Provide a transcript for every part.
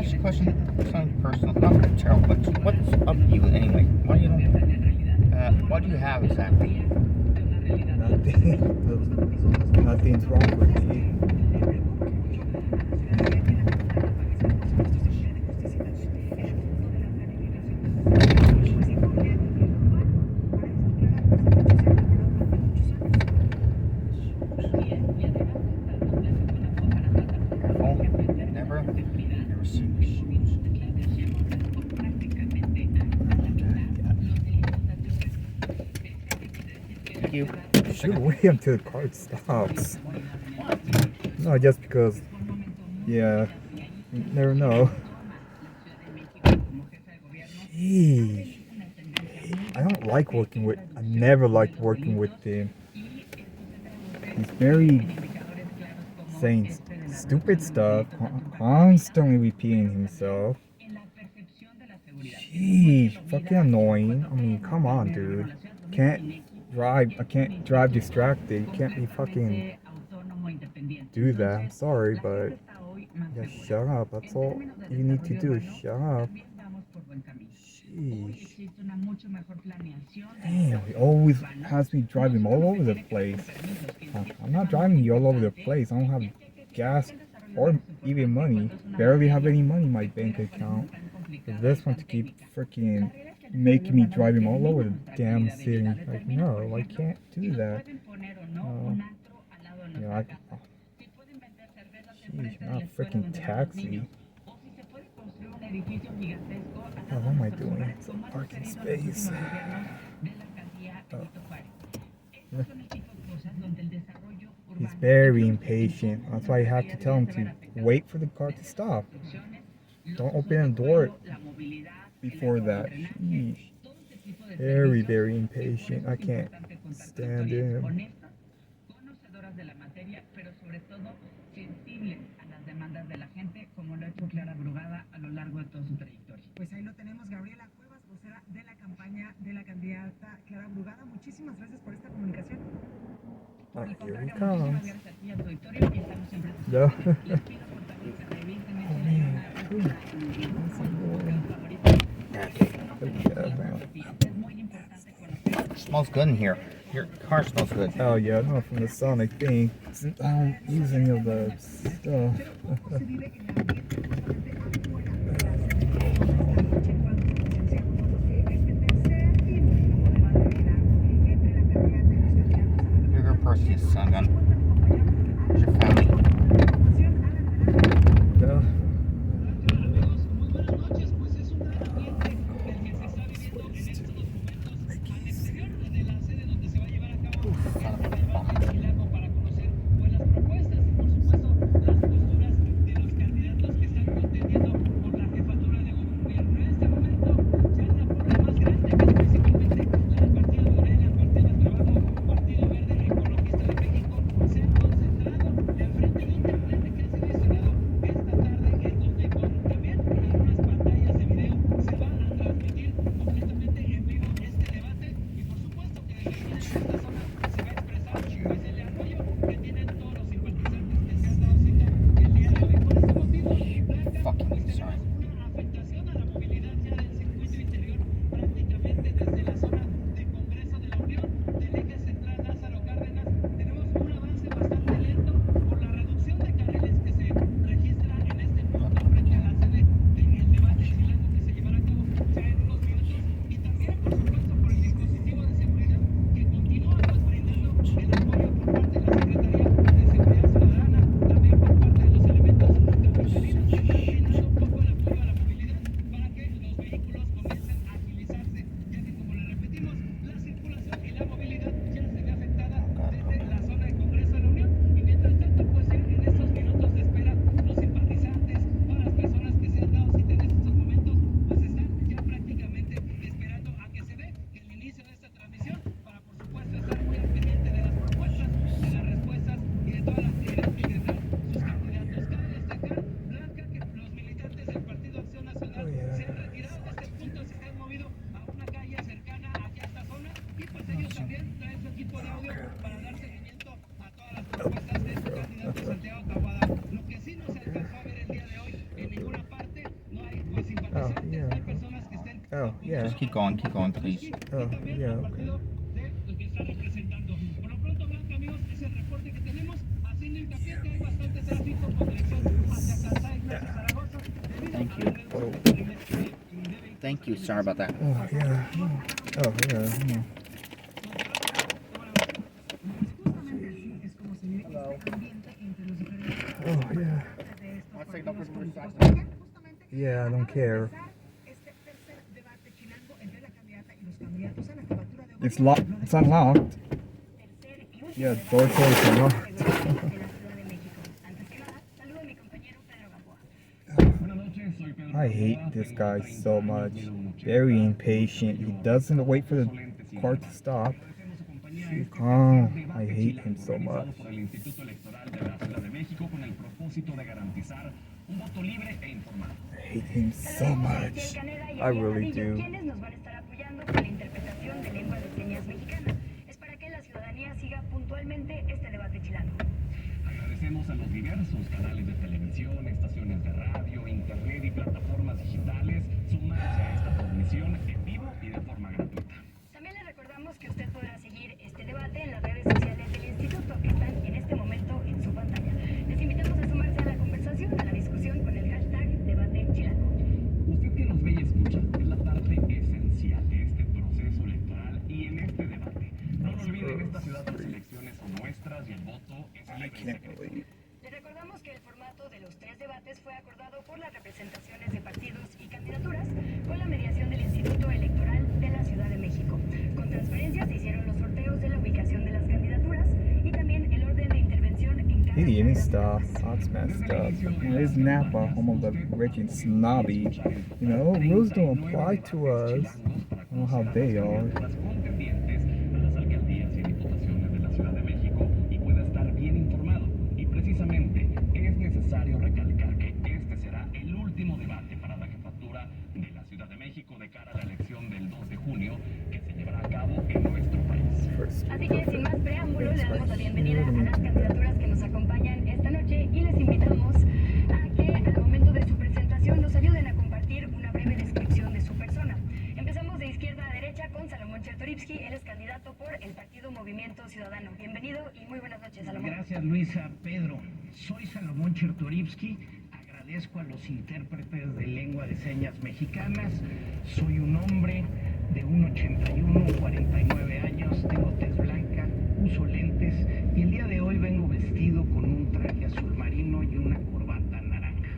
ask you a question? Something personal. Not terrible, but what's up with you anyway? Why you don't? What do you have exactly? Nothing. Nothing's wrong with me. Careful. Never see shoes. Thank you. Should wait until the car stops. No, just because, yeah, you never know. Jeez. I don't like working with, I never liked working with him. He's very saying stupid stuff, constantly repeating himself. Jeez, fucking annoying. I mean, come on, dude. I can't drive distracted. You can't be fucking do that. I'm sorry, but just shut up. That's all you need to do is shut up. Jeez. Damn, he always has me driving all over the place. I'm not driving you all over the place. I don't have gas or even money. Barely have any money in my bank account. For this one to keep freaking making me drive him all over the damn city. Like, no, I can't do that. You know, jeez, not a freaking taxi. Oh, what am I doing? It's a parking space. He's very impatient. That's why you have to tell him to wait for the car to stop. Don't open the door before that. Sheesh. Very, very impatient. I can't stand him. Pues ahí lo tenemos, Gabriela Cuevas, vocera de la campaña de la candidata Clara Brugada. Muchísimas gracias por esta comunicación. Oh, here he comes. No. Smells good in here. Your car smells good. Oh yeah, no, from the sun, I think. I don't use any of the stuff. You're a Perseus, son gun. Where's your family? Yeah. Oh, yeah. Just keep going, please. Oh, yeah, okay. Thank you. Oh, Thank you. Sorry about that. oh yeah. Oh, yeah. Hmm. Justamente así es como se vive este ambiente entre los diferentes Oh, yeah. de estos Wanna take partidos number políticos. five? Oigan, justamente Yeah, I don't acaba de care. empezar este tercer debate chilango entre la candidata y los candidatos a la jefatura de It's gobierno. locked. It's unlocked. Yeah, the door closed is unlocked. de la Ciudad de México. Antes que nada, saludo a mi compañero Pedro Gamboa. I hate this guy so much. Very impatient. He doesn't wait for the car to stop. Oh, I hate him so much. por el Instituto Electoral de la Ciudad de México con el propósito de garantizar un voto libre e informado. I hate him so much. I really do. Quienes nos van a estar apoyando con la interpretación de lengua de señas mexicana. Es para que la ciudadanía siga puntualmente este debate chilango. Agradecemos a los diversos canales de televisión, estaciones de radio, internet y plataformas digitales sumarse a esta transmisión en vivo y de forma gratuita. También les recordamos que usted podrá seguir este debate en las redes sociales del instituto que están en este momento en su pantalla. Les invitamos a sumarse a la conversación, a la discusión con el hashtag debate chilango. Usted que nos ve y escucha es la parte esencial de este proceso electoral y en este debate. No lo olviden, en esta ciudad las elecciones son nuestras y el voto es I libre y can't secreto. believe. Les recordamos que el formato de los tres debates fue acordado por las representaciones de partidos y candidaturas con la mediación del Instituto Electoral de la Ciudad de México. Con transparencia se hicieron los sorteos de la ubicación de las candidaturas y también el orden de intervención en cada He una even de las stop. etapas. That's messed up. And this Napa, home of the rich and snobby. You know, rules don't apply to us. I don't know how they are. Las contendientes a las alcaldías y diputaciones de la Ciudad de México y pueda estar bien informado. Y precisamente es necesario recalcar que este será el último debate para la jefatura de la Ciudad de México de cara a la elección del 2 de junio que se llevará a cabo en nuestro país. Así que sin más preámbulo, le damos la bienvenida a las candidaturas que nos acompañan esta noche y les invitamos a que al momento de su presentación nos ayuden a compartir una breve descripción de su persona. Empezamos de izquierda a derecha con Salomón Chertorivsky. Él es candidato por el partido Movimiento Ciudadano. Bienvenido y muy buenas noches, Salomón. Gracias, Luisa. Pedro, soy Salomón Chertorivsky. Agradezco a los intérpretes de lengua de señas mexicanas. Soy un hombre de 1,81, 49 años, tengo tez blanca, uso lentes y el día de hoy vengo vestido con un traje azul marino y una corbata naranja.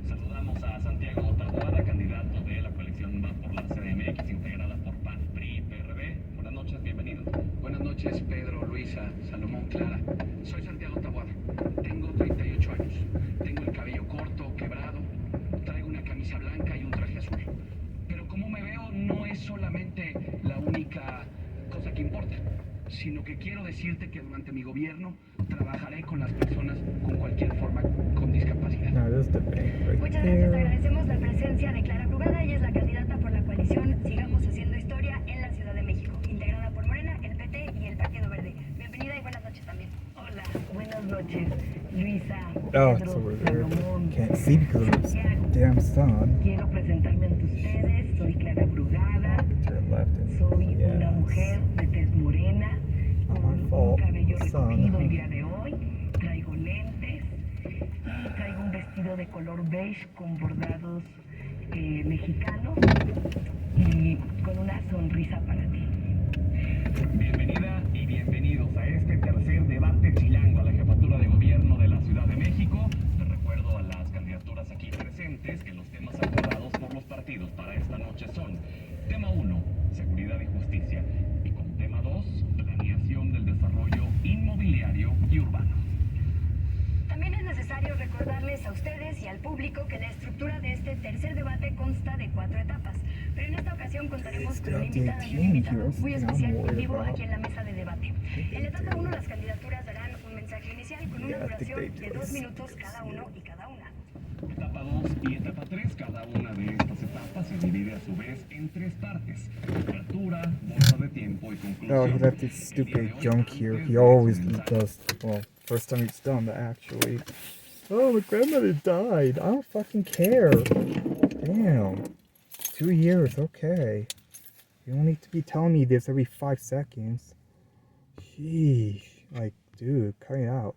Saludamos a Santiago Taboada, candidato de la coalición Va por la CDMX, integrada por PAN, PRI y PRD. Buenas noches, bienvenido. Buenas noches, Pedro, Luisa, Salomón, Clara. Soy Santiago Taboada, tengo 38 años, tengo el cabello corto, quebrado, traigo una camisa blanca y un traje azul. Pero como me veo no es solamente la única cosa que importa, sino que quiero decirte que durante mi gobierno trabajaré con las personas con cualquier forma con discapacidad. Now this debate right Muchas gracias, there. agradecemos la presencia de Clara Brugada. Ella es la candidata por la coalición Sigamos Haciendo Historia en la Ciudad de México, integrada por Morena, el PT y el Partido Verde. Bienvenida y buenas noches también. Hola, buenas noches, Luisa, Oh, it's Pedro, over there. Salomón, Can't see because of this Santiago. damn sun. Quiero presentarme ante ustedes, soy Clara Brugada, To the left and soy una yes. mujer de tez morena, Not con my un fault. cabello Sun. recogido el día de hoy, traigo lentes y traigo un vestido de color beige con bordados mexicanos y con una sonrisa para ti. Bienvenida y bienvenidos a este tercer debate chilango a la jefatura de gobierno de la Ciudad de México. Les recuerdo a las candidaturas aquí presentes que los temas acordados por los partidos para esta noche son: tema 1, seguridad y justicia, y como tema 2, planeación del desarrollo inmobiliario y urbano. También es necesario recordarles a ustedes y al público que la estructura de este tercer debate consta de 4 etapas, pero en esta ocasión contaremos con una invitada y un invitado muy especial en vivo aquí en la mesa de debate. En la etapa 1 las candidaturas darán un mensaje inicial con una duración de 2 minutos cada uno y cada una. Etapa 2 y etapa 3, cada una de estas etapas se divide a su vez en 3 partes: apertura, bolsa de tiempo y conclusión. Oh, he left his stupid junk here. He always does. Well, first time it's done that actually. Oh, my grandmother died. I don't fucking care. Damn. 2 years, okay. You don't need to be telling me this every 5 seconds. Sheesh. Like, dude, cut it out.